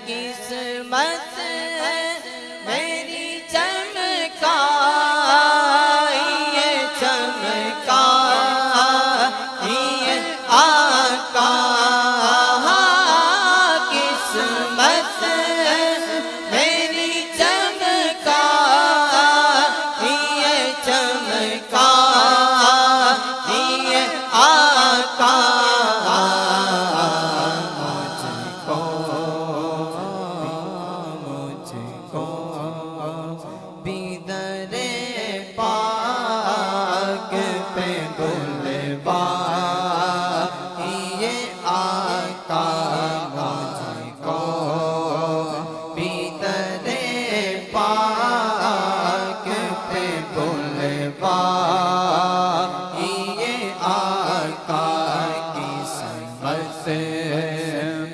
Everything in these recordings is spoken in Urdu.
قسمت میری چمکائی چمکائی آقا قسمت میری چمکائی چمکائی آقا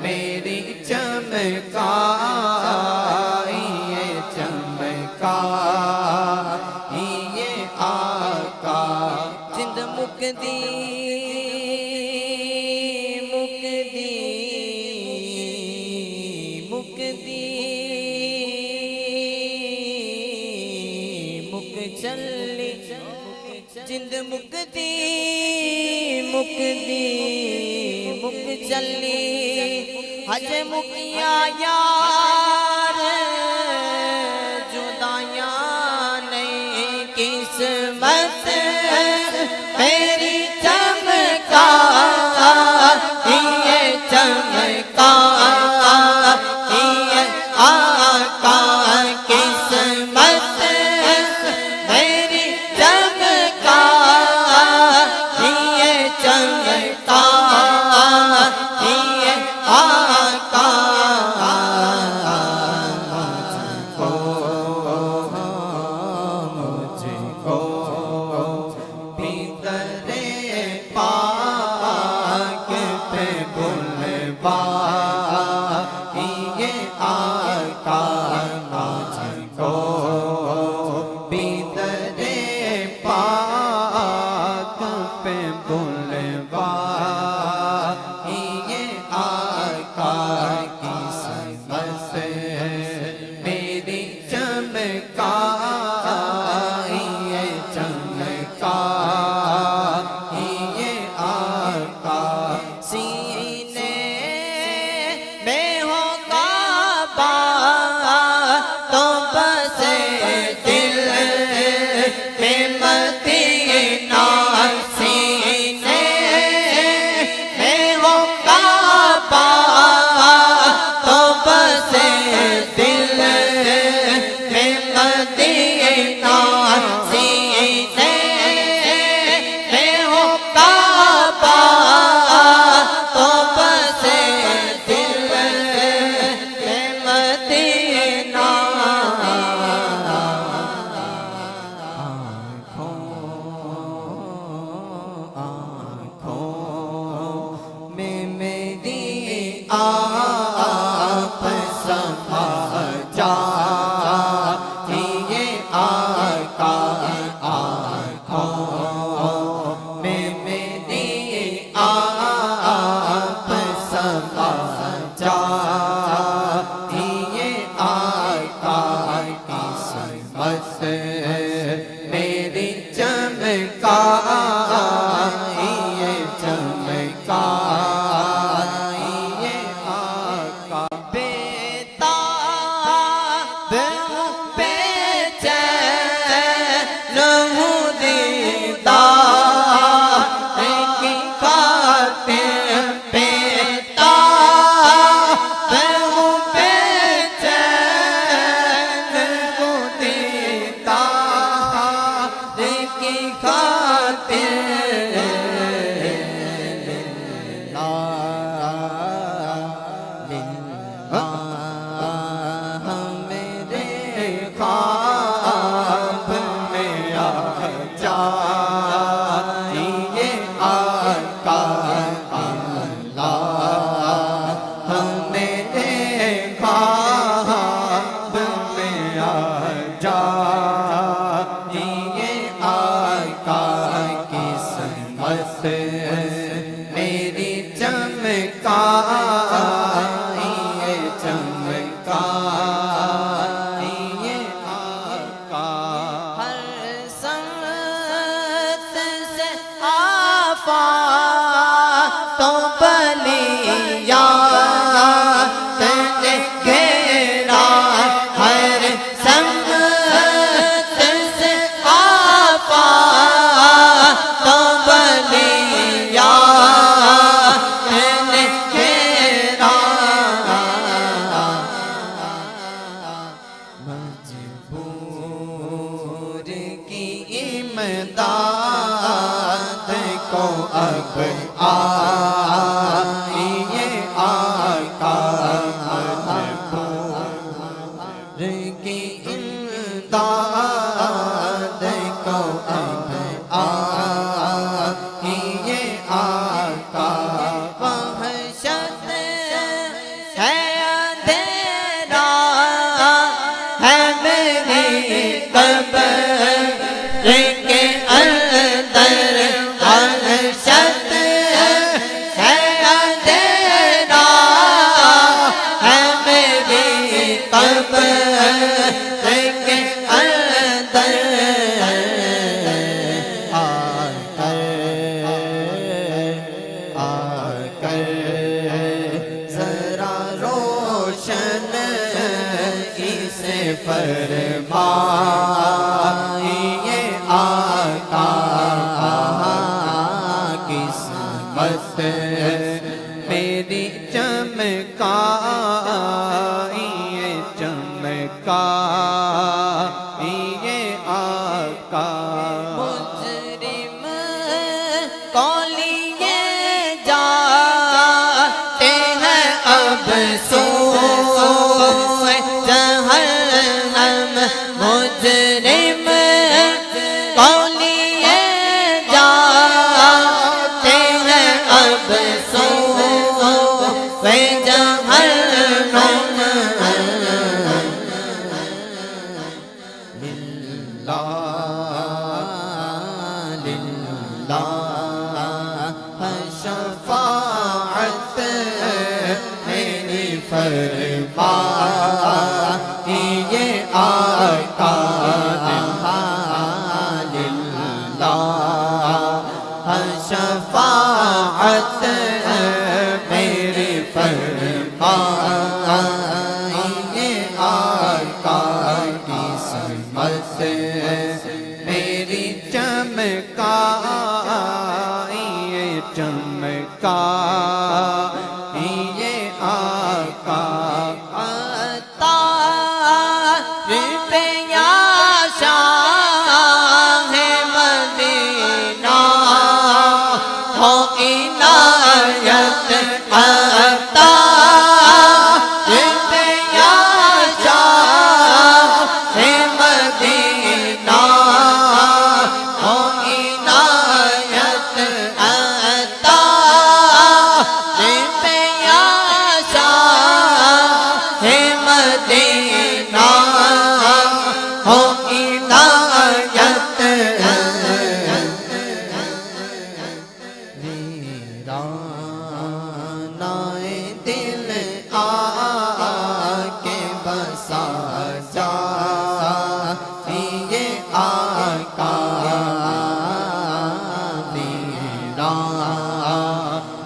میری چمکائی چمکائی آقا جند مکدی مکدی مکدی مک چلی جند مکدی مکدی مک چلی حج مکیا یار جدایاں نہیں قسمت میری چمکائی چمکائی آقا قسمت میری چمکائی چمکائی آقا مجھ کو بھیتر پاک پہ بلوائی آقا مجھ کو بھیتر پاک پہ بلوائی آقا قسمت میری چمکائی چمکائی آقا سینے میں ہو کعبہ تو بس دل میں مدینہ سینے میں ہو کعبہ تو بس دل میں مدینہ سینے میں ہو کعبہ تو بس دل میں مدینہ آنکھوں میں میری آپ سما جائیے آقا آنکھوں میں میری آپ سما جائیے آقا قسمت میری چمکائی چمکائی آقا بیتاب بے چین ہوں دیدار کی خاطر بیتاب بے چین ہوں دیدار کی خاطر میری چمکائی چمکائی آقا یہ آقا ہر سمت سے آفات تو بلیا تجھے گھیرا ہر سمت سے آفات تو بلیا تجھے گھیرا مجبور کی امداد کو اب آئیے آقا مجبور کی امداد کو اب آئیے آقا وحشت ہے اندھیرا ہے میری قبر کے اندر وحشت ہے اندھیرا ہے میری قبر کے اندر آ کر ذرا روشن اسے فرمائیے آقا قسمت میری چمکائیے چمکائیے آقا مجرم کو لیے جاتے ہیں اب سوئے جہنم مجرم کو لیے جاتے ہیں اب سوئے جہنم شفاعت میری فرمائیے آقا شفاعت میری فرمائیے آقا قسمت میری چمکائیے چمکائیے آقا دل آ کے بسا جا یہ آقا میرا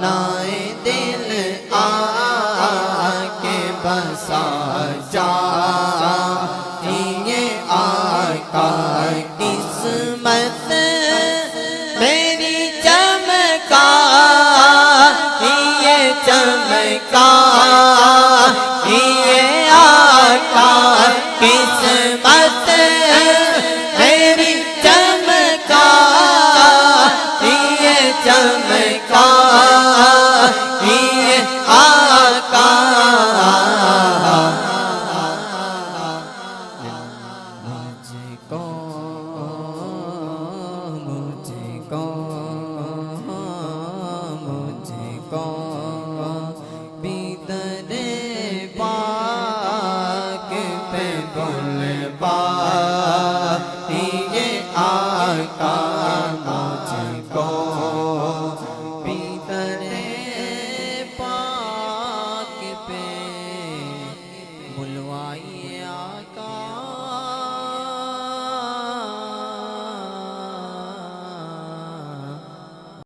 نائے دل آ کے بسا جا یہ آقا قسمت میری چمکا یہ چمکا